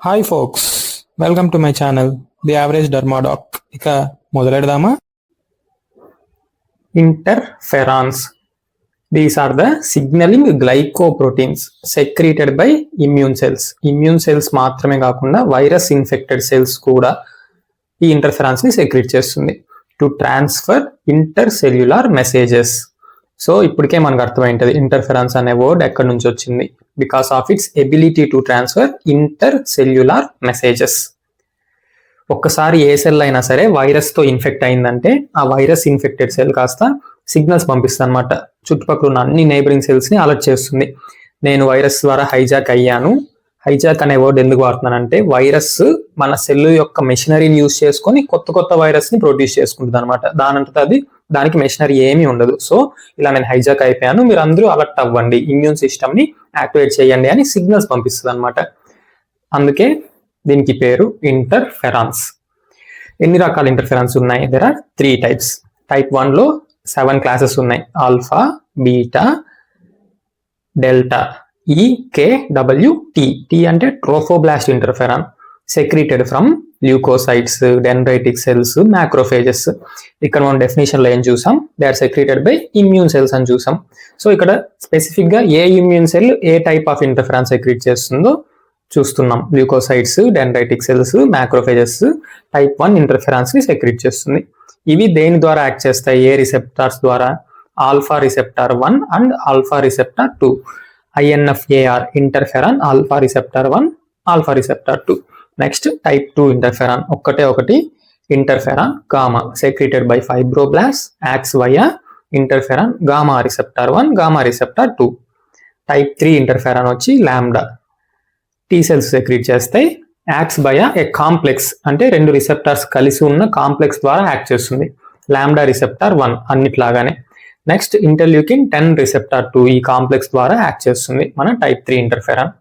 Hi folks, welcome to my channel the average derma doc. ఇక మొదలెడదామా? Interferons. These are the signalling glycoproteins secreted by immune cells. Immune cells మాత్రమే కాకుండా virus infected cells కూడా ఈ interferons ని secrete చేస్తుంది to transfer inter cellular messages. So ఇప్పటికే మనకు అర్థమైంటది ఇంటర్ఫెరాన్స్ అనే వర్డ్ ఎక్కడి నుంచి వచ్చింది. Because of it's ability to transfer inter cellular messages. ఒక్కసారి ఏ సెల్ అయినా సరే వైరస్ తో ఇన్ఫెక్ట్ అయిందంటే ఆ వైరస్ ఇన్ఫెక్టెడ్ సెల్ కాస్త సిగ్నల్స్ పంపిస్తుంది అనమాట. చుట్టుపక్కల ఉన్న అన్ని నైబరింగ్ సెల్స్ ని అలర్ట్ చేస్తుంది. నేను వైరస్ ద్వారా హైజాక్ అయ్యాను. హైజాక్ అనే వర్డ్ ఎందుకు వాడుతున్నానంటే వైరస్ మన సెల్ యొక్క మెషినరీని యూజ్ చేసుకొని కొత్త వైరస్ ని ప్రొడ్యూస్ చేసుకుంటుంది అనమాట. దానంతట అది, దానికి మెషినరీ ఏమీ ఉండదు. సో ఇలా నేను హైజాక్ అయిపోయాను, మీరు అందరూ అలర్ట్ అవ్వండి, ఇమ్యూన్ సిస్టమ్ ని యాక్టివేట్ చేయండి అని సిగ్నల్స్ పంపిస్తుంది అనమాట. అందుకే దీనికి పేరు ఇంటర్ఫెరాన్స్. ఎన్ని రకాల ఇంటర్ఫెరాన్స్ ఉన్నాయి? There are 3 types. టైప్ 1 లో 7 క్లాసెస్ ఉన్నాయి. Alpha, beta, delta, EKWT. T అంటే trophoblast interferon, secreted from leukocytes, dendritic cells, macrophages. ఇక్కడ మనం డెఫినేషన్ లో ఏం చూసాం? They are secreted by immune cells అని చూసాం. సో ఇక్కడ స్పెసిఫిక్ గా ఏ ఇమ్యూన్ సెల్ ఏ టైప్ ఆఫ్ ఇంటర్ఫెరాన్ సెక్రీట్ చేస్తుందో చూస్తున్నాం. Leukocytes, dendritic cells, macrophages type 1 interferons ని సెక్రీట్ చేస్తుంది. ఇవి దేని ద్వారా యాక్ట్ చేస్తాయి? ఏ రిసెప్టార్స్ ద్వారా? Alpha receptor 1 and alpha receptor 2. INFAR interferon alpha receptor 1, alpha receptor 2. Next type 2 interferon, ఒకటి interferon gamma, secreted by fibroblast, acts via interferon gamma receptor 1, gamma receptor 2. Type 3 interferon వచ్చి lambda, T cells secrete చేస్తాయి, acts by a complex, అంటే 2 receptors కలిసి ఉన్న complex ద్వారా act చేస్తుంది, lambda receptor 1 అన్నిట్లాగానే. Next interleukin 10 receptor 2 ఈ కాంప్లెక్స్ ద్వారా యాక్ట్ చేస్తుంది మన type 3 interferon.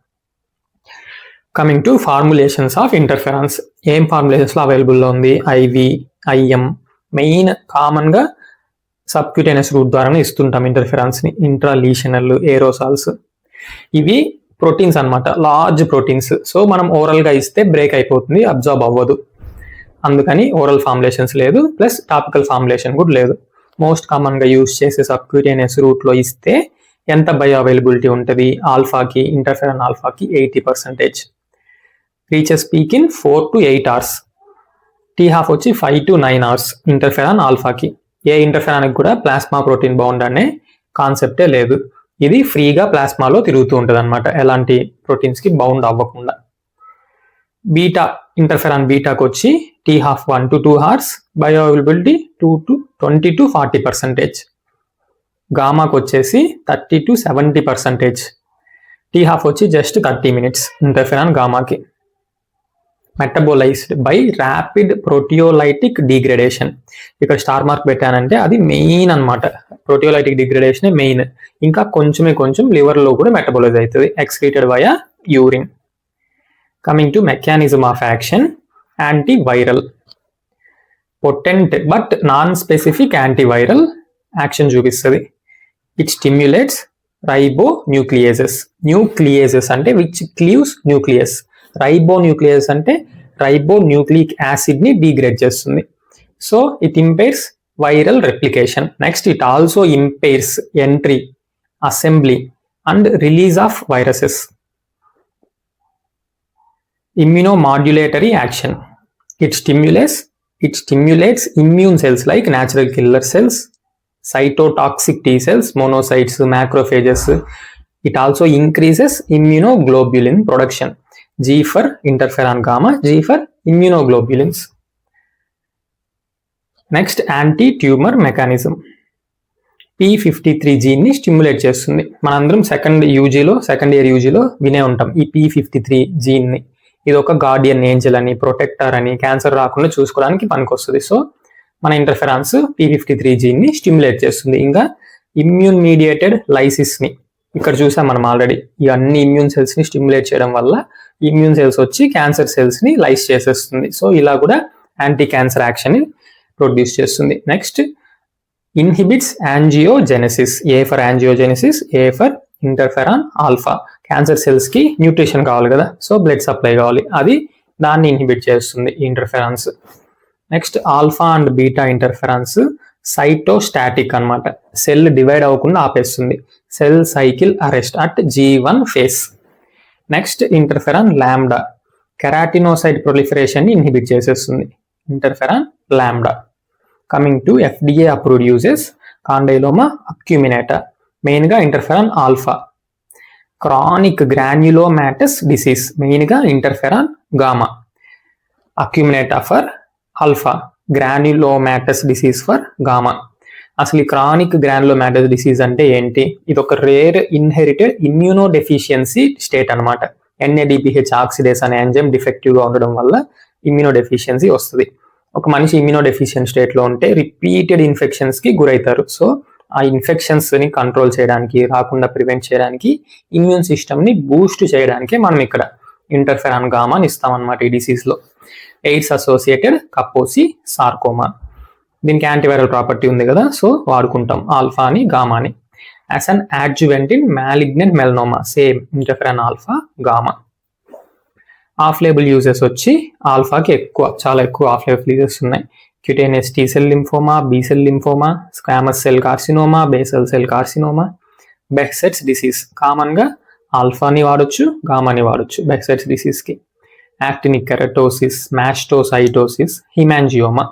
Coming to formulations of interferons. ఏం ఫార్ములేషన్స్ లో అవైలబుల్ లో ఉంది? IV, IM. మెయిన్ కామన్ గా సబ్క్యూటేనియస్ రూట్ ద్వారానే ఇస్తుంటాం ఇంటర్ఫెరాన్స్ ని. ఇంట్రాలీషనల్, ఏరోసాల్స్, ఇవి ప్రోటీన్స్ అన్నమాట, లార్జ్ ప్రోటీన్స్. సో మనం ఓరల్ గా ఇస్తే బ్రేక్ అయిపోతుంది, అబ్జార్బ్ అవ్వదు. అందుకని ఓరల్ ఫార్ములేషన్స్ లేదు, ప్లస్ టాపికల్ ఫార్ములేషన్ కూడా లేదు. మోస్ట్ కామన్ గా యూజ్ చేసే సబ్క్యూటేనియస్ రూట్ లో ఇస్తే ఎంత బయో అవైలబిలిటీ ఉంటుంది? ఆల్ఫాకి, ఇంటర్ఫెరాన్ ఆల్ఫాకి 80%. Reaches peak in 4 to 8 hours. T-half వచ్చి 5 to 9 hours ఇంటర్ఫెరాన్ ఆల్ఫాకి. ఏ ఇంటర్ఫెరాన్ కూడా ప్లాస్మా ప్రోటీన్ బౌండ్ అనే కాన్సెప్టే లేదు. ఇది ఫ్రీగా ప్లాస్మాలో తిరుగుతూ ఉంటుంది అనమాట, ఎలాంటి ప్రోటీన్స్ కి బౌండ్ అవ్వకుండా. బీటా ఇంటర్ఫెరాన్ బీటాకి వచ్చి T-half 1 to 2 hours, bioavailability 20 to 40%. గామాకి వచ్చేసి 30 to 70%. T-half వచ్చి జస్ట్ 30 minutes ఇంటర్ఫెరాన్ గామాకి. Metabolised by rapid proteolytic degradation. ఇక్కడ స్టార్ మార్క్ పెట్టానంటే అది మెయిన్ అనమాట, ప్రోటియోలైటిక్ డిగ్రేడేషన్ మెయిన్. ఇంకా కొంచెం లివర్ లో కూడా మెటబోలైజ్ అవుతుంది, excreted via urine. Coming to mechanism of action. Antiviral, potent but non specific antiviral action చూపిస్తుంది. It stimulates ribonucleases. Nucleases అంటే which cleaves nucleus. Ribo nucleus అంటే ribonucleic acid ని degrade చేస్తుంది. So it impairs viral replication. Next it also impairs entry, assembly and release of viruses. Immunomodulatory action. It stimulates immune cells like natural killer cells, cytotoxic T cells, monocytes, macrophages. It also increases immunoglobulin production. G for interferon gamma, G for immunoglobulins. Next anti-tumor mechanism. P53 gene ని stimulate చేస్తుంది. మనందరం second year యూజీలో వినే ఉంటాం ఈ P53 gene ని. ఇది ఒక Guardian Angel అని, ప్రొటెక్టర్ అని, క్యాన్సర్ రాకుండా చూసుకోవడానికి పనికొస్తుంది. సో మన ఇంటర్ఫెరాన్స్ P53 జీన్ ని స్టిమ్యులేట్ చేస్తుంది. ఇంకా ఇమ్యూన్ మీడియేటెడ్ లైసిస్ ని ఇక్కడ చూసాం మనం ఆల్రెడీ. ఈ అన్ని ఇమ్యూన్ సెల్స్ ని స్టిమ్యులేట్ చేయడం వల్ల ఇమ్యూన్ సెల్స్ వచ్చి క్యాన్సర్ సెల్స్ ని లైస్ చేసేస్తుంది. సో ఇలా కూడా యాంటీ క్యాన్సర్ యాక్షన్ ని ప్రొడ్యూస్ చేస్తుంది. Next inhibits angiogenesis. A for angiogenesis, A for interferon alpha. Cancer cells కి న్యూట్రిషన్ కావాలి కదా, సో బ్లడ్ సప్లై కావాలి, అది దాన్ని ఇన్హిబిట్ చేస్తుంది interferons. Next alpha and beta interferons cytostatic అన్నమాట. సెల్ డివైడ్ అవ్వకుండా ఆపేస్తుంది. Cell cycle arrest at G1 phase. Next interferon lambda keratinocyte proliferation ని ఇన్హిబిట్ చేసేస్తుంది. Interferon lambda. Coming to FDA approved uses, condyloma acuminata, main గా interferon alpha. Chronic granulomatous disease, main గా interferon gamma. Acuminata for alpha, granulomatous disease for gamma. అసలు ఈ chronic granulomatous disease అంటే ఏంటి? ఇది ఒక రేర్ ఇన్హెరిటెడ్ ఇమ్యూనోడెఫిషియన్సీ స్టేట్ అనమాట. NADPH oxidase అనే ఎంజైమ్ డిఫెక్టివ్ గా ఉండడం వల్ల ఇమ్యూనోడెఫిషియన్సీ వస్తుంది. ఒక మనిషి ఇమ్యూనోడెఫిషియెంట్ స్టేట్ లో ఉంటే రిపీటెడ్ ఇన్ఫెక్షన్స్ కి గురవుతారు. సో ఆ ఇన్ఫెక్షన్స్ ని కంట్రోల్ చేయడానికి, రాకుండా ప్రివెంట్ చేయడానికి, ఇమ్యూన్ సిస్టమ్ ని బూస్ట్ చేయడానికి మనం ఇక్కడ ఇంటర్ఫెరాన్ గామాని ఇస్తామన్నమాట ఈ డిసీజ్ లో. ఎయిడ్స్ అసోసియేటెడ్ కపోసి సార్కోమా, దీనికి యాంటీవైరల్ ప్రాపర్టీ ఉంది కదా, సో వాడుకుంటాం ఆల్ఫాని గామాని. As an adjuvant in malignant melanoma, same interferon alpha gamma. Off label uses వచ్చి ఆల్ఫాకి చాలా ఎక్కువ ఆఫ్ లేబుల్ యూజెస్ ఉన్నాయి. Cutaneous T cell lymphoma, B cell lymphoma, squamous cell carcinoma, basal cell carcinoma, Behcet's disease. Common గా ఆల్ఫాని వాడొచ్చు, గామాని వాడొచ్చు బెక్సెట్స్ డిసీజ్ కి. Actinic keratosis, mastocytosis, haemangioma.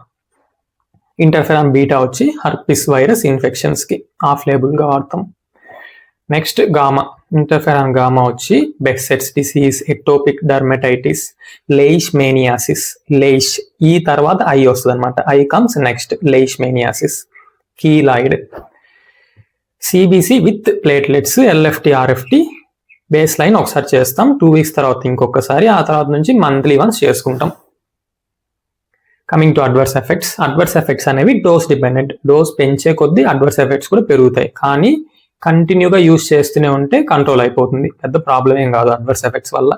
Interferon beta వచ్చి హర్పిస్ వైరస్ ఇన్ఫెక్షన్స్ కి ఆఫ్ లేబుల్ గా వాడతాం. నెక్స్ట్ గామా, ఇంటర్ఫెరాన్ గామా వచ్చి Behcet's disease, ectopic dermatitis, leishmaniasis. Leish ఈ తర్వాత ఐ వస్తుంది అనమాట, I comes next, leishmaniasis. Keloid. CBC with platelets, LFT RFT baseline ఒకసారి చేస్తాం, 2 weeks తర్వాత ఇంకొకసారి, ఆ తర్వాత నుంచి మంత్లీ వన్స్ చేసుకుంటాం. Coming to adverse effects. Adverse effects అనేవి డోస్ డిపెండెంట్. డోస్ పెంచే కొద్దీ అడ్వర్స్ ఎఫెక్ట్స్ కూడా పెరుగుతాయి, కానీ కంటిన్యూగా యూజ్ చేస్తూనే ఉంటే కంట్రోల్ అయిపోతుంది, పెద్ద ప్రాబ్లం ఏం కాదు అడ్వర్స్ ఎఫెక్ట్స్ వల్ల.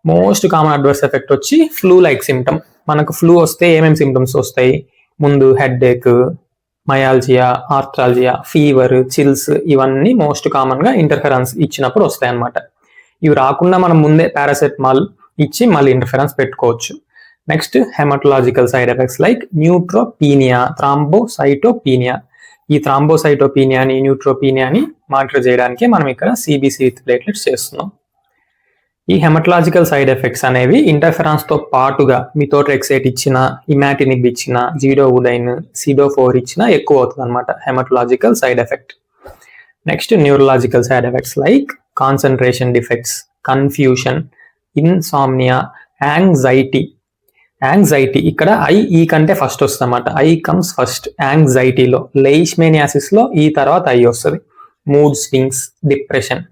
మోస్ట్ కామన్ అడ్వర్స్ ఎఫెక్ట్ వచ్చి ఫ్లూ లైక్ సిమ్టమ్. మనకు ఫ్లూ వస్తే ఏమేమి సిమ్టమ్స్ వస్తాయి? ముందు హెడ్ ఏక్, మయాల్జియా, ఆర్థ్రాల్జియా, ఫీవర్, చిల్స్, ఇవన్నీ మోస్ట్ కామన్ గా ఇంటర్ఫెరాన్స్ ఇచ్చినప్పుడు వస్తాయి అన్నమాట. ఇవి రాకుండా మనం ముందే పారాసెటమాల్ ఇచ్చి మళ్ళీ ఇంటర్ఫెరాన్స్ పెట్టుకోవచ్చు. Next haematological side effects like neutropenia, thrombocytopenia. ఈ థ్రాంబోసైటోపీనియాని, న్యూట్రోపీనియాని మానిటర్ చేయడానికి మనం ఇక్కడ CBC విత్ ప్లేట్లెట్స్ చేస్తున్నాం. ఈ హెమటలాజికల్ సైడ్ ఎఫెక్ట్స్ అనేవి ఇంటర్ఫెరాన్స్ తో పాటుగా మిథోట్రెక్సేట్ ఇచ్చిన, ఇమాటినిబ్ ఇచ్చిన, జీడోవుడైన్, సిడోఫోర్ ఇచ్చిన ఎక్కువ అవుతుంది అనమాట haematological side effect. Next neurological side effects like concentration defects, confusion, insomnia, anxiety. Anxiety ఇక్కడ ఈ కంటే ఫస్ట్ వస్తుంది అనమాట, ఐ కమ్స్ ఫస్ట్ యాంగ్జైటీలో. లెయిష్మేనియాసిస్ లో ఈ తర్వాత ఐ వస్తుంది. Mood swings, depression.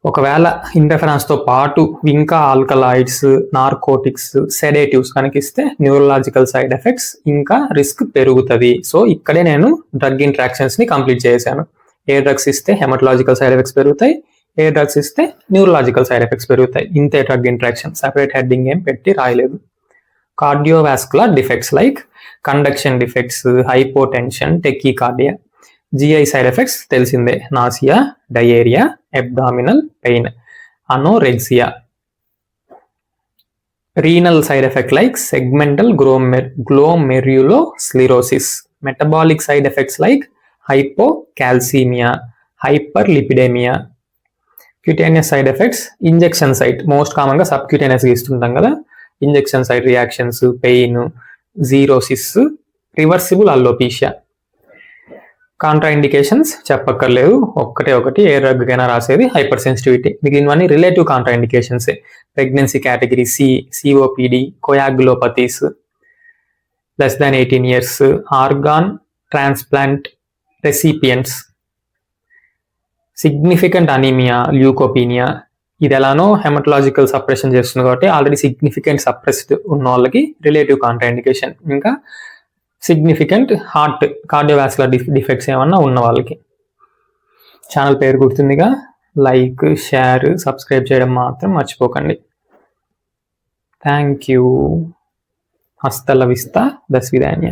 ఒకవేళ ఇంటర్ఫెరాన్స్ తో పాటు ఇంకా ఆల్కలాయిడ్స్, నార్కోటిక్స్, సెడేటివ్స్ కనిపిస్తే న్యూరలాజికల్ సైడ్ ఎఫెక్ట్స్ ఇంకా రిస్క్ పెరుగుతుంది. సో ఇక్కడే నేను డ్రగ్ ఇంట్రాక్షన్స్ ని కంప్లీట్ చేశాను. ఏ డ్రగ్స్ ఇస్తే హెమటలాజికల్ సైడ్ ఎఫెక్ట్స్ పెరుగుతాయి, ఏ డ్రగ్స్ ఇస్తే న్యూరలాజికల్ సైడ్ ఎఫెక్ట్స్ పెరుగుతాయి, ఇంతే డ్రగ్ ఇంట్రాక్షన్. సెపరేట్ హెడ్డింగ్ ఏం పెట్టి రాయలేదు. Cardiovascular defects like conduction defects, hypotension, tachycardia. GI side effects తెలిసిందే, nausea, diarrhoea, abdominal pain, anorexia. Renal side effect like segmental glomerulosclerosis. Metabolic side effects like hypocalcaemia, hyperlipidaemia. Cutaneous side effects, injection site most common గా subcutaneous గా ఇస్తుంటాం కదా, injection site reactions, pain, xerosis, reversible alopecia. Contraindications చెప్పక్కర్లేదు, ఒకటి ఏ drug కైనా రాసేది hypersensitivity. మిగిలినవన్నీ relative contraindications. Pregnancy category C, COPD, coagulopathies, <18 years, organ transplant recipients, significant anaemia, leukopenia. ఇది ఎలానో హెమటలాజికల్ సప్రెషన్ చేస్తుంది కాబట్టి ఆల్రెడీ సిగ్నిఫికెంట్ సప్రెస్డ్ ఉన్న వాళ్ళకి రిలేటివ్ కాంట్రా ఇండికేషన్. ఇంకా సిగ్నిఫికెంట్ హార్ట్, కార్డియోవాస్కులర్ డిఫెక్ట్స్ ఏమన్నా ఉన్న వాళ్ళకి. ఛానల్ పేరు గుర్తుందిగా, లైక్, షేర్, సబ్స్క్రైబ్ చేయడం మాత్రం మర్చిపోకండి. Thank you. హస్త ల విస్తా, దస్విదాన్య.